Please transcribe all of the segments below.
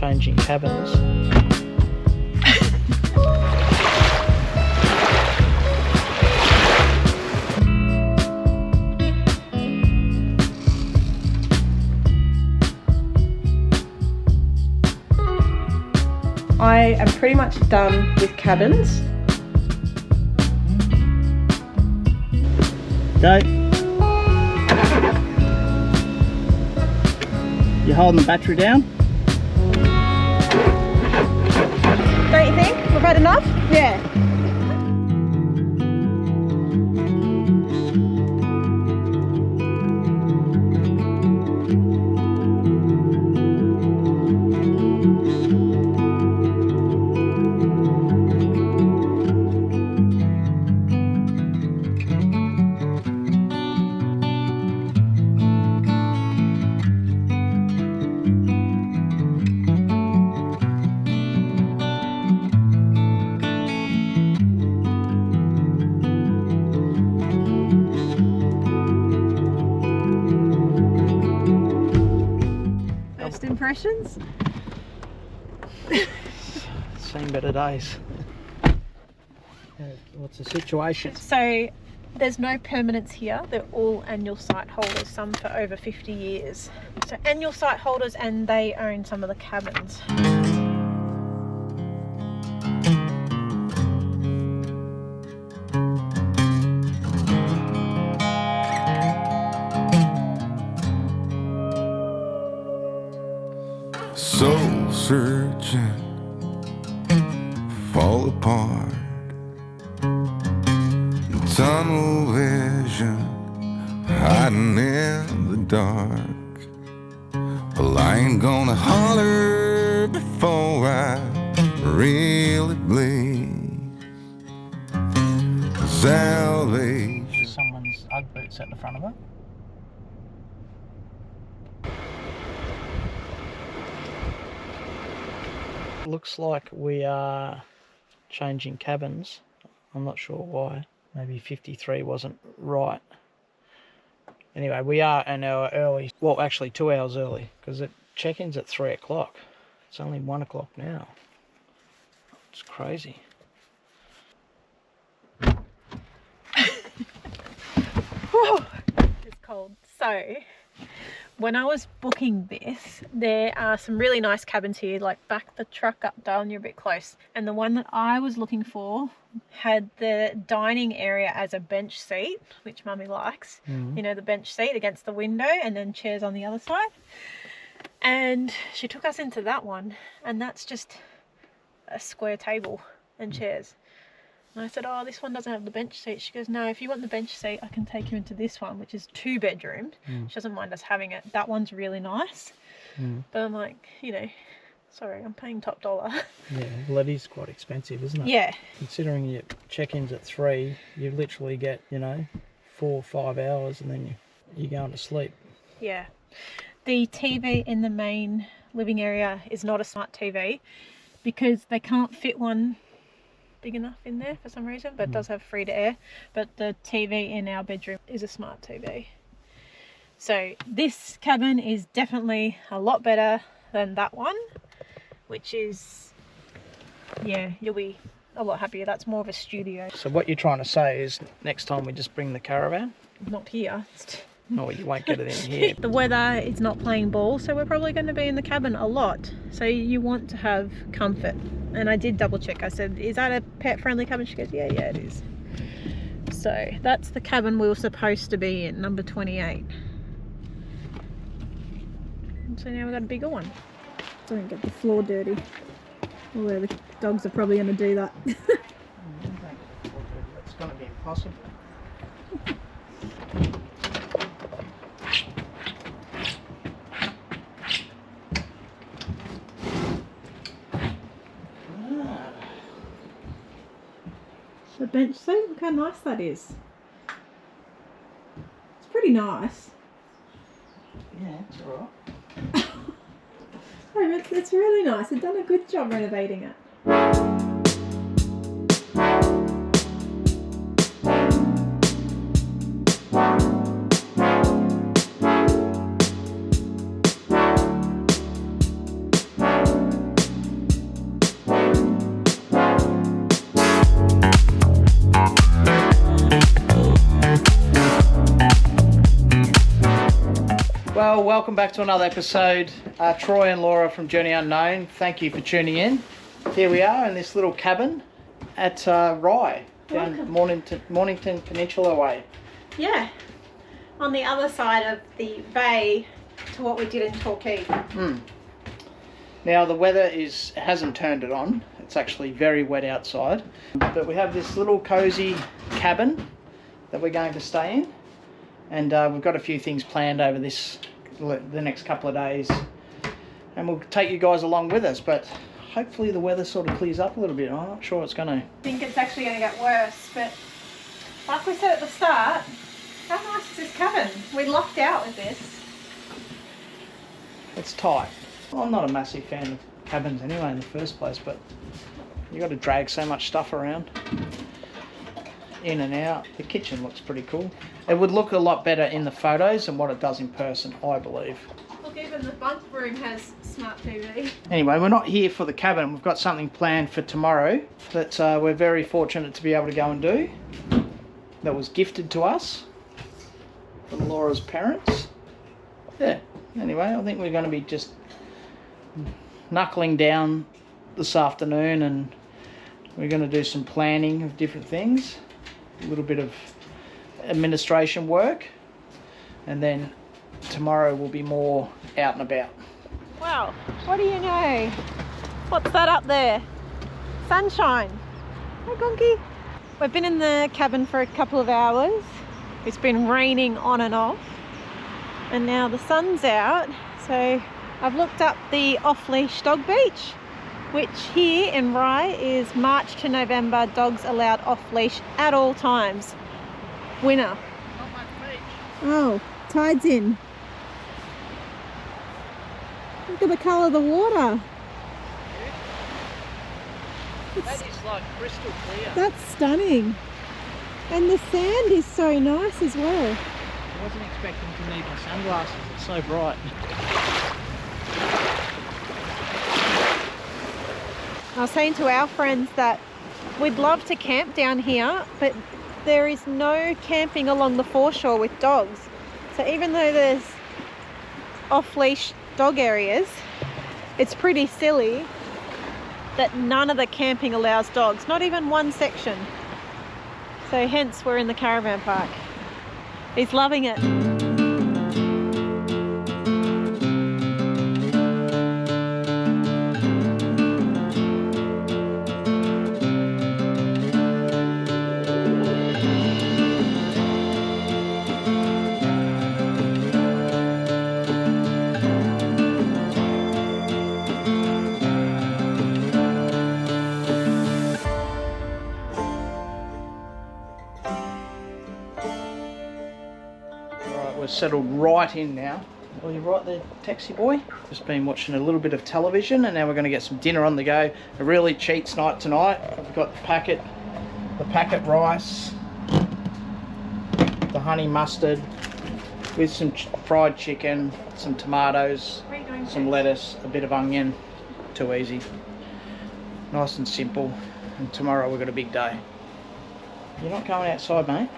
changing cabins. I am pretty much done with cabins. Go. You're holding the battery down? Don't you think? We've had enough? Yeah. Impressions? Seen better days. What's the situation? So there's no permanents here. They're all annual site holders, some for over 50 years. So annual site holders, and they own some of the cabins. Soul searching, fall apart, tunnel vision, hiding in the dark. Well, I ain't gonna holler before I really bleed. Salvation. Someone's Ugg boots at the front of it. Looks like we are changing cabins. I'm not sure why. Maybe 53 wasn't right. Anyway, we are an hour early. Well, actually 2 hours early, because it check-in's at 3 o'clock. It's only 1 o'clock now. It's crazy. It's cold. So when I was booking this, there are some really nice cabins here, like back the truck up, darling, you're a bit close. And the one that I was looking for had the dining area as a bench seat, which Mummy likes. You know, the bench seat against the window and then chairs on the other side. And she took us into that one, and that's just a square table and chairs. And I said, oh, this one doesn't have the bench seat. She goes, no, if you want the bench seat, I can take you into this one, which is 2 bedrooms. She doesn't mind us having it. That one's really nice. But I'm like, you know, sorry, I'm paying top dollar. Yeah, well, it is quite expensive, isn't it? Yeah. Considering your check-in's at 3, you literally get, you know, 4 or 5 hours, and then you're going to sleep. Yeah. The TV in the main living area is not a smart TV because they can't fit one big enough in there for some reason, but it does have free to air. But the TV in our bedroom is a smart TV. So this cabin is definitely a lot better than that one, which is, yeah, you'll be a lot happier. That's more of a studio. So what you're trying to say is next time we just bring the caravan? Not here. No, you won't get it in here. The weather is not playing ball, so we're probably going to be in the cabin a lot. So you want to have comfort. And I did double check. I said, is that a pet friendly cabin? She goes, yeah, it is. So that's the cabin we were supposed to be in, number 28. And so now we've got a bigger one. Don't get the floor dirty. Although the dogs are probably going to do that. It's going to be impossible. The bench seat, look how nice that is. It's pretty nice. Yeah, it's alright. It's really nice. They've done a good job renovating it. Well, welcome back to another episode. Troy and Laura from Journey Unknown, thank you for tuning in. Here we are in this little cabin at Rye, down Mornington Peninsula way. Yeah, on the other side of the bay to what we did in Torquay. Now the weather hasn't turned it on. It's actually very wet outside. But we have this little cosy cabin that we're going to stay in. And we've got a few things planned over the next couple of days. And we'll take you guys along with us. But hopefully the weather sort of clears up a little bit. I'm not sure it's going to. I think it's actually going to get worse. But like we said at the start, how nice is this cabin? We lucked out with this. It's tight. Well, I'm not a massive fan of cabins anyway in the first place, but you got to drag so much stuff around, in and out. The kitchen looks pretty cool. It would look a lot better in the photos than what it does in person, I believe. Look, even the bunk room has smart TV. Anyway, we're not here for the cabin. We've got something planned for tomorrow that we're very fortunate to be able to go and do. That was gifted to us from Laura's parents. Yeah, anyway, I think we're going to be just knuckling down this afternoon, and we're going to do some planning of different things, a little bit of administration work, and then tomorrow will be more out and about. Wow, what do you know? What's that up there? Sunshine. Hi, Gonky. We've been in the cabin for a couple of hours. It's been raining on and off, and now the sun's out, so I've looked up the off-leash dog beach, which here in Rye is March to November, dogs allowed off-leash at all times. Winner. Not much beach. Oh, tide's in. Look at the colour of the water. That is like crystal clear. That's stunning. And the sand is so nice as well. I wasn't expecting to need my sunglasses, it's so bright. I was saying to our friends that we'd love to camp down here, but there is no camping along the foreshore with dogs. So even though there's off-leash dog areas, it's pretty silly that none of the camping allows dogs, not even one section. So hence we're in the caravan park. He's loving it. We're settled right in now. Well, you right there, taxi boy? Just been watching a little bit of television, and now we're going to get some dinner on the go. A really cheats night tonight. I've got the packet rice, the honey mustard, with some fried chicken, some tomatoes, some lettuce, a bit of onion. Too easy. Nice and simple. And tomorrow we've got a big day. You're not going outside, mate?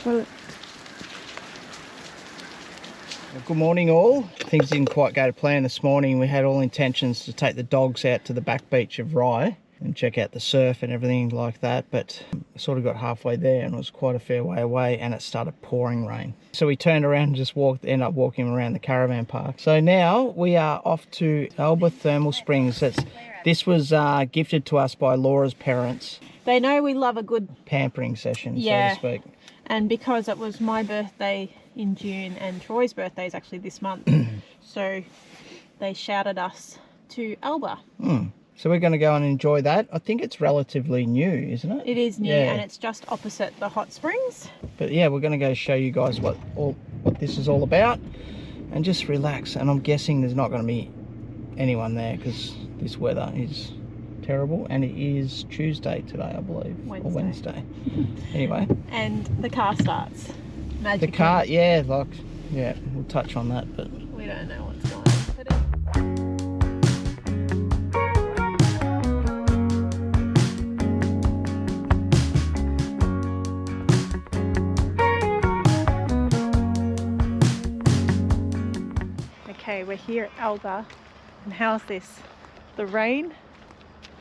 Well, good morning all. Things didn't quite go to plan this morning. We had all intentions to take the dogs out to the back beach of Rye and check out the surf and everything like that, but sort of got halfway there and it was quite a fair way away and it started pouring rain. So we turned around and just ended up walking around the caravan park. So now we are off to Alba Thermal Springs. This was gifted to us by Laura's parents. they know we love a good Pampering session, Yeah. so to speak. And because it was my birthday in June and Troy's birthday is actually this month, so they shouted us to Alba. So we're going to go and enjoy that. I think it's relatively new, isn't it? It is new, Yeah. and it's just opposite the hot springs. But yeah, we're going to go show you guys what this is all about and just relax. And I'm guessing there's not going to be anyone there because this weather is terrible, and it is Tuesday today, I believe, or Wednesday. Anyway, And the car starts. the car, yeah, we'll touch on that, but We don't know what's going on. Okay, we're here at Alba, and how's this? The rain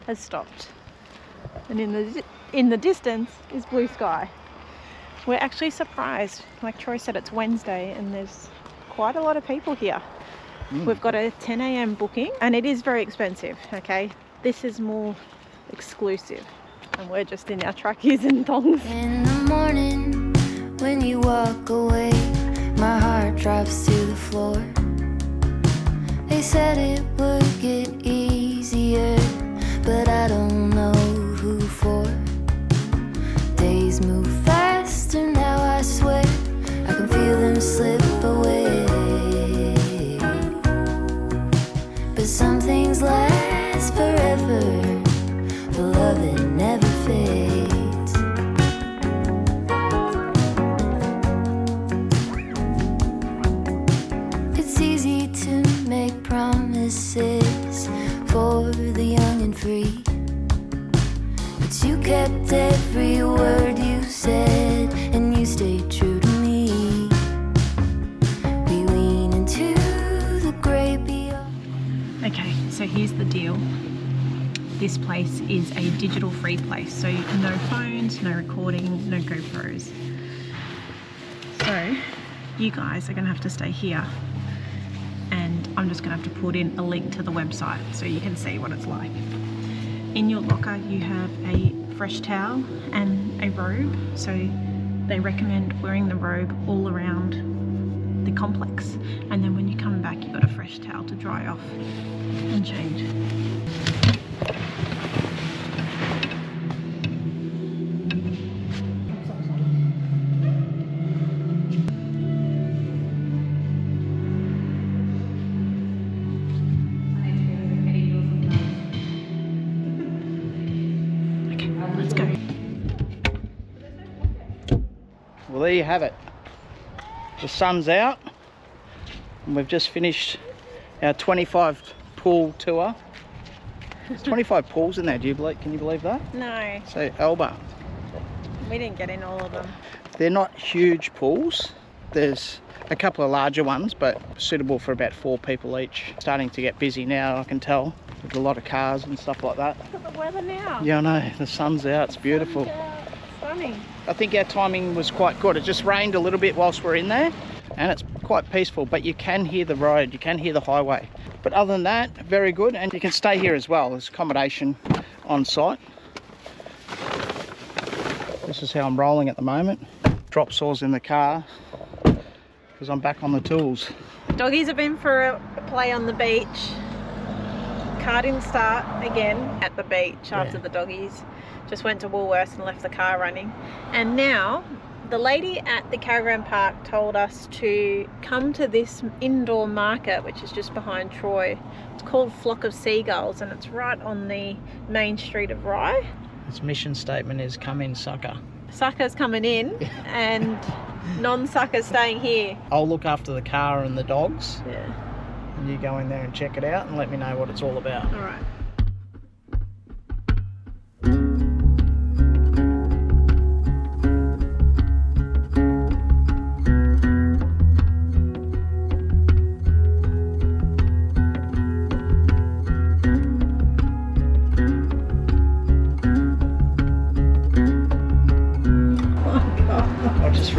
has stopped, and in the distance is blue sky. We're actually surprised. Like Troy said, it's Wednesday, and there's quite a lot of people here. We've got a 10 a.m. booking, and it is very expensive. Okay, this is more exclusive, and we're just in our trackies and thongs. In the morning, when you walk away, my heart drops to the floor. They said it would get easier, but I don't know who for. Days move faster now, I swear. I can feel them slip away. But some things last forever. The love that never fades. It's easy to make promises for the young and free, but you kept every word you said, and you stayed true to me. We lean into the great beyond. Okay, so here's the deal. This place is a digital free place, so no phones, no recording, no GoPros. So you guys are gonna have to stay here, and I'm just gonna have to put in a link to the website so you can see what it's like. In your locker you have a fresh towel and a robe, so they recommend wearing the robe all around the complex, and then when you come back you've got a fresh towel to dry off and change. Let's go. well, there you have it. The sun's out, and we've just finished our 25 pool tour. There's 25 pools in there. Can you believe that? No, So Alba, we didn't get in all of them. they're not huge pools. There's a couple of larger ones, but suitable for about 4 people each. Starting to get busy now, I can tell, with a lot of cars and stuff like that. Look at the weather now. Yeah, I know, the sun's out, it's beautiful. Stunning. I think our timing was quite good. It just rained a little bit whilst we're in there, and it's quite peaceful, but you can hear the road, you can hear the highway. But other than that, very good, and you can stay here as well. There's accommodation on site. This is how I'm rolling at the moment. Drop saws in the car, because I'm back on the tools. Doggies have been for a play on the beach. Car didn't start again at the beach after the doggies. Just went to Woolworths and left the car running. And now the lady at the caravan park told us to come to this indoor market, which is just behind Troy. It's called Flock of Seagulls, and it's right on the main street of Rye. Its mission statement is come in sucker. Suckers coming in and non-suckers staying here. I'll look after the car and the dogs, Yeah. and you go in there and check it out and let me know what it's all about. All right.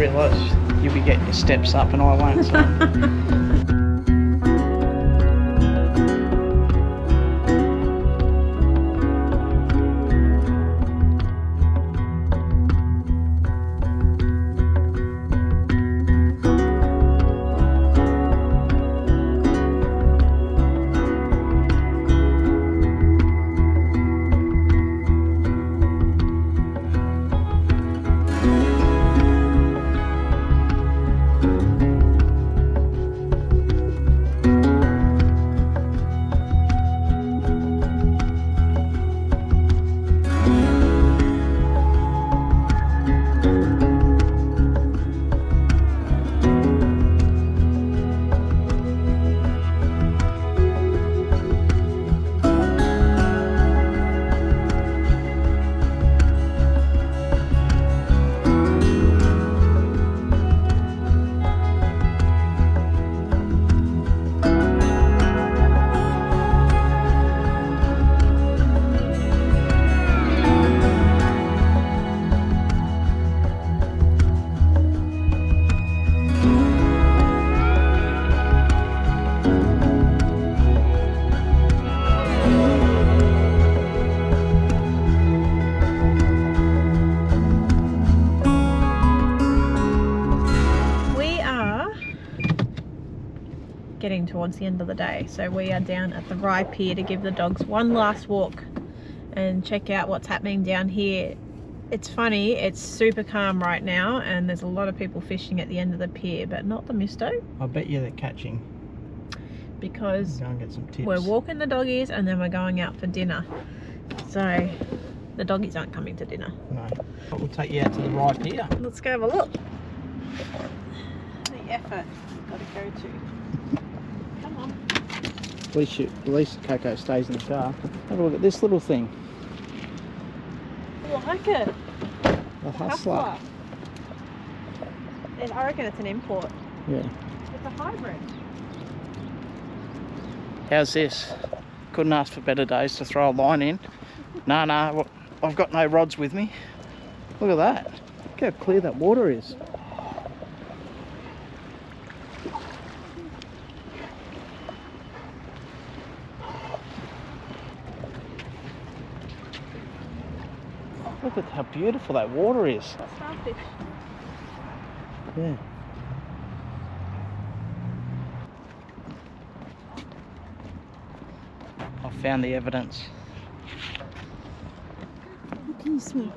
realise you'll be getting your steps up and I won't. So. Getting towards the end of the day, so we are down at the Rye Pier to give the dogs one last walk and check out what's happening down here. It's funny, it's super calm right now and there's a lot of people fishing at the end of the pier, but not the misto. I bet you they're catching. Because Go and get some tips. we're walking the doggies and then we're going out for dinner. So the doggies aren't coming to dinner. No. But we'll take you out to the Rye Pier. Let's go have a look. The effort we've got to go to. Come on. At least Coco stays in the car. Have a look at this little thing. I like it. The Hustler. And I reckon it's an import. Yeah. It's a hybrid. How's this? Couldn't ask for better days to throw a line in. No, I've got no rods with me. Look at that. Look how clear that water is. Look at how beautiful that water is. Starfish. Yeah. I found the evidence. What can you smell?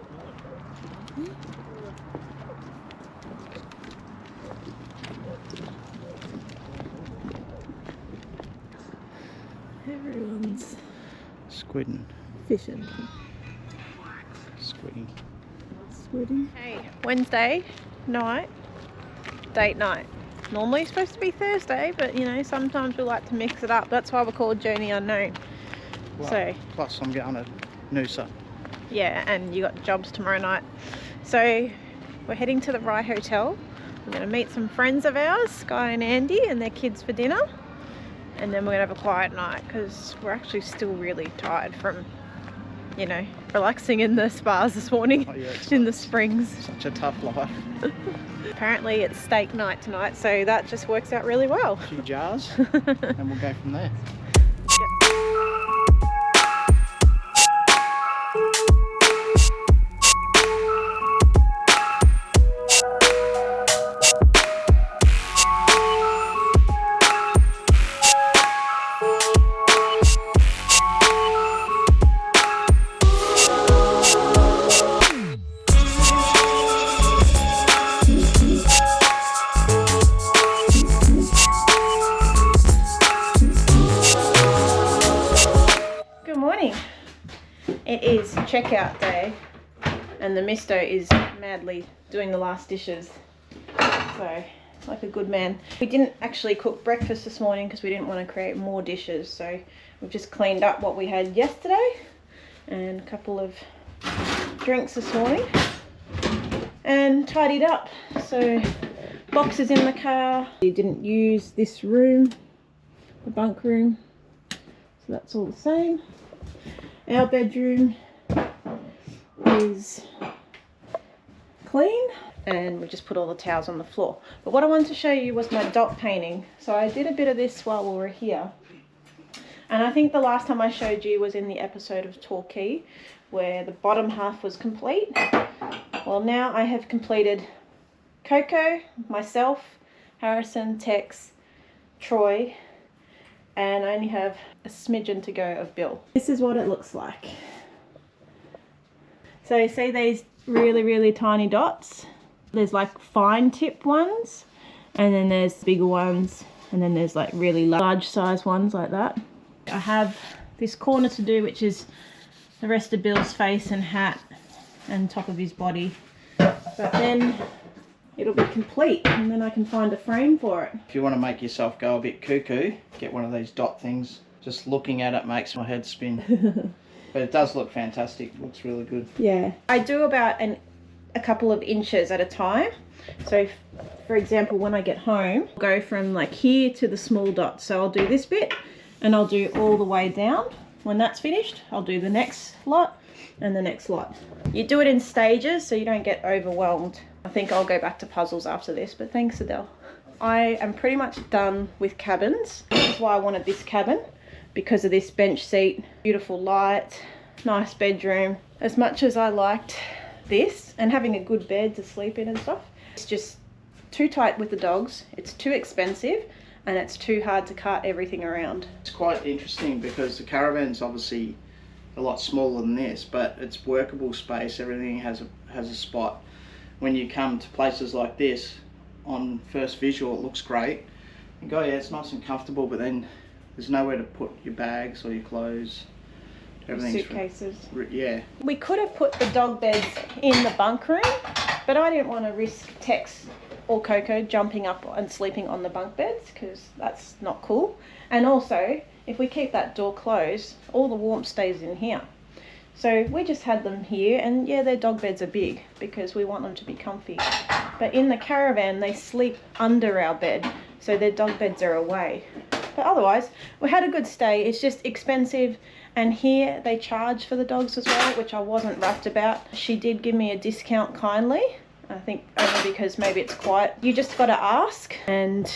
Everyone's Squidding. fishing. Squidding. Squidding. Hey, Wednesday night, date night. Normally supposed to be Thursday, but you know, sometimes we like to mix it up. That's why we're called Journey Unknown. Well, So plus I'm going to Noosa. yeah, and you got jobs tomorrow night. So we're heading to the Rye Hotel. We're going to meet some friends of ours, Sky and Andy, and their kids for dinner. And then we're going to have a quiet night because we're actually still really tired from, you know, relaxing in the spas this morning. Oh, yeah, it's in the springs. such a tough life. Apparently it's steak night tonight, so that just works out really well. A few jars and we'll go from there. It is checkout day and the misto is madly doing the last dishes, so like a good man. We didn't actually cook breakfast this morning because we didn't want to create more dishes, so we've just cleaned up what we had yesterday and a couple of drinks this morning and tidied up. So boxes in the car. We didn't use this room, the bunk room, so that's all the same. Our bedroom is clean. and we just put all the towels on the floor. But what I wanted to show you was my dot painting. So I did a bit of this while we were here. And I think the last time I showed you was in the episode of Torquay, where the bottom half was complete. Well, now I have completed Coco, myself, Harrison, Tex, Troy, and I only have a smidgen to go of Bill. This is what it looks like. So you see these really tiny dots? There's like fine tip ones, and then there's bigger ones, and then there's like really large size ones like that. I have this corner to do, which is the rest of Bill's face and hat and top of his body. But then it'll be complete, and then I can find a frame for it. If you want to make yourself go a bit cuckoo, get one of these dot things. Just looking at it makes my head spin. But it does look fantastic. It looks really good. Yeah. I do about a couple of inches at a time. So for example, when I get home, I'll go from like here to the small dot. So I'll do this bit and I'll do all the way down. When that's finished, I'll do the next lot and the next lot. You do it in stages so you don't get overwhelmed. I think I'll go back to puzzles after this, but thanks, Adele. I am pretty much done with cabins. This is why I wanted this cabin, because of this bench seat, beautiful light, nice bedroom. As much as I liked this and having a good bed to sleep in and stuff, it's just too tight with the dogs, it's too expensive, and it's too hard to cart everything around. It's quite interesting because the caravan's obviously a lot smaller than this, but it's workable space, everything has a spot. When you come to places like this, on first visual it looks great. You go, yeah, it's nice and comfortable, but then there's nowhere to put your bags or your clothes. Everything's suitcases. Yeah. We could have put the dog beds in the bunk room, but I didn't want to risk Tex or Coco jumping up and sleeping on the bunk beds, because that's not cool. And also, if we keep that door closed, all the warmth stays in here. So we just had them here, and yeah, their dog beds are big because we want them to be comfy. But in the caravan, they sleep under our bed, so their dog beds are away. But otherwise, we had a good stay. It's just expensive, and here they charge for the dogs as well, which I wasn't rapt about. She did give me a discount kindly. I think only because maybe it's quiet. You just got to ask and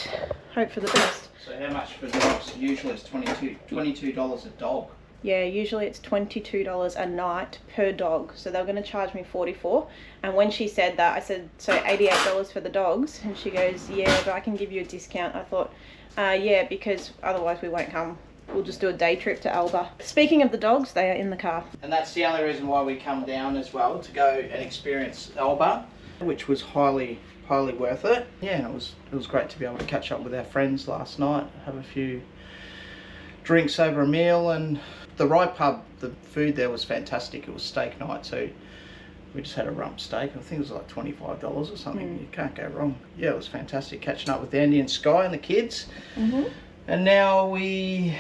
hope for the best. So how much for dogs? Usually it's $22 a dog. Yeah, usually it's $22 a night per dog. So they were going to charge me $44. And when she said that, I said, so $88 for the dogs? And she goes, yeah, but I can give you a discount. I thought, yeah, because otherwise we won't come. We'll just do a day trip to Alba. Speaking of the dogs, they are in the car. And that's the only reason why we come down as well, to go and experience Alba, which was highly worth it. Yeah, and it was great to be able to catch up with our friends last night, have a few drinks over a meal, and the Rye pub, the food there was fantastic. It was steak night, so we just had a rump steak. I think it was like $25 or something. You can't go wrong. Yeah, it was fantastic catching up with Andy and Sky and the kids. And now we're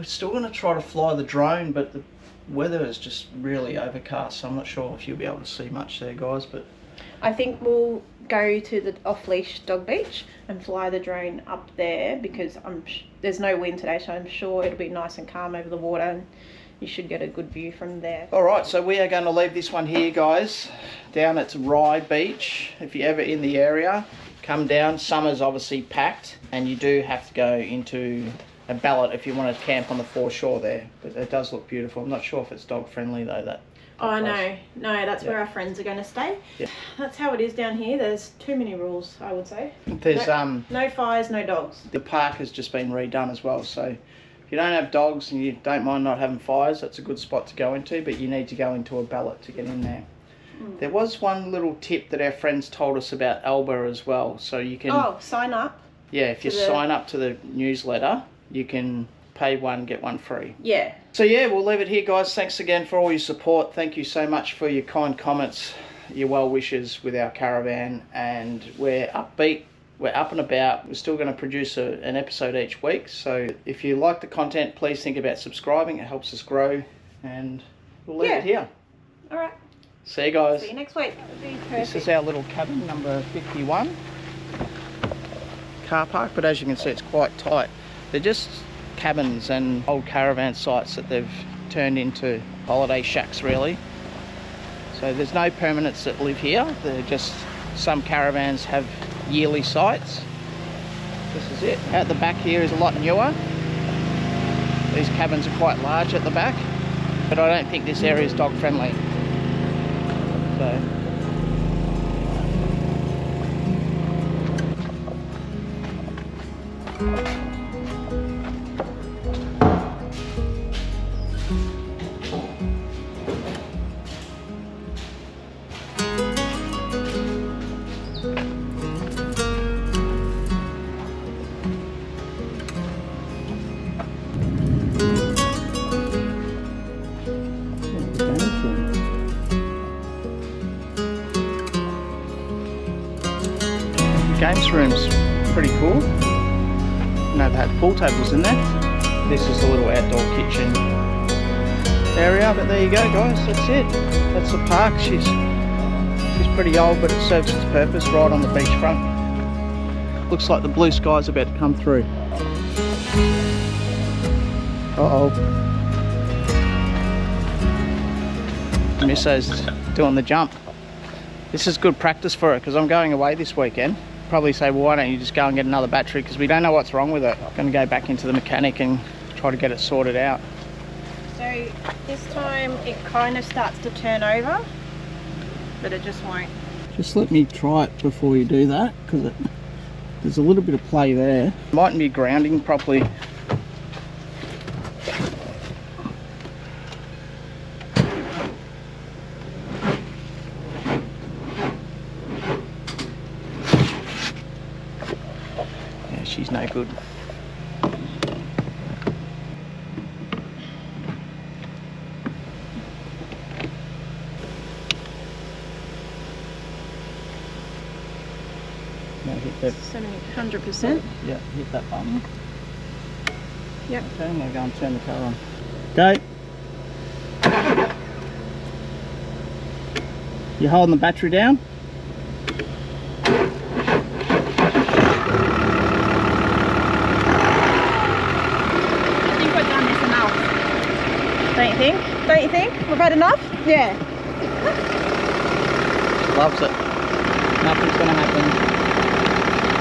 still going to try to fly the drone, but the weather is just really overcast, so I'm not sure if you'll be able to see much there, guys. But I think we'll go to the off-leash dog beach and fly the drone up there, because there's no wind today, so I'm sure it'll be nice and calm over the water, and you should get a good view from there. Alright, so we are going to leave this one here, guys, down at Rye Beach. If you're ever in the area, come down. Summer's obviously packed, and you do have to go into a ballot if you want to camp on the foreshore there, but it does look beautiful. I'm not sure if it's dog friendly though. Oh no, that's where our friends are going to stay. That's how it is down here. There's too many rules, I would say. There's no fires, no dogs. The park has just been redone as well, so if you don't have dogs and you don't mind not having fires, that's a good spot to go into, but you need to go into a ballot to get in there. There was one little tip that our friends told us about Alba as well, so you can sign up. Yeah, if you sign up to the newsletter, you can pay one, get one free. Yeah. So yeah, we'll leave it here, guys. Thanks again for all your support. Thank you so much for your kind comments, your well wishes with our caravan, and we're upbeat, we're up and about. We're still going to produce an episode each week, so if you like the content, please think about subscribing. It helps us grow, and we'll leave it here. All right. See you guys. See you next week. This is our little cabin, number 51. Car park, but as you can see, it's quite tight. They're just cabins and old caravan sites that they've turned into holiday shacks, really. So there's no permanents that live here. They're just some caravans have yearly sites. This is it. At the back here is a lot newer. These cabins are quite large at the back, but I don't think this area is dog friendly. So games room's pretty cool. No, they had pool tables in there. This is a little outdoor kitchen area, but there you go guys, that's it. That's the park. She's pretty old, but it serves its purpose right on the beachfront. Looks like the blue sky's about to come through. Uh-oh. Misso's doing the jump. This is good practice for her because I'm going away this weekend. Probably say, well, why don't you just go and get another battery, because we don't know what's wrong with it. I'm going to go back into the mechanic and try to get it sorted out. So this time it kind of starts to turn over, but it just won't. Just let me try it before you do that, because there's a little bit of play there. Mightn't be grounding properly. She's no good. Now hit that. 100%. Yeah, hit that button. Yep. Okay, I'm going to go and turn the car on. Go. You holding the battery down? Don't you think? Don't you think? We've had enough? Yeah. Loves it. Nothing's going to happen.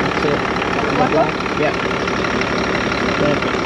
That's it. Like Yeah. Perfect.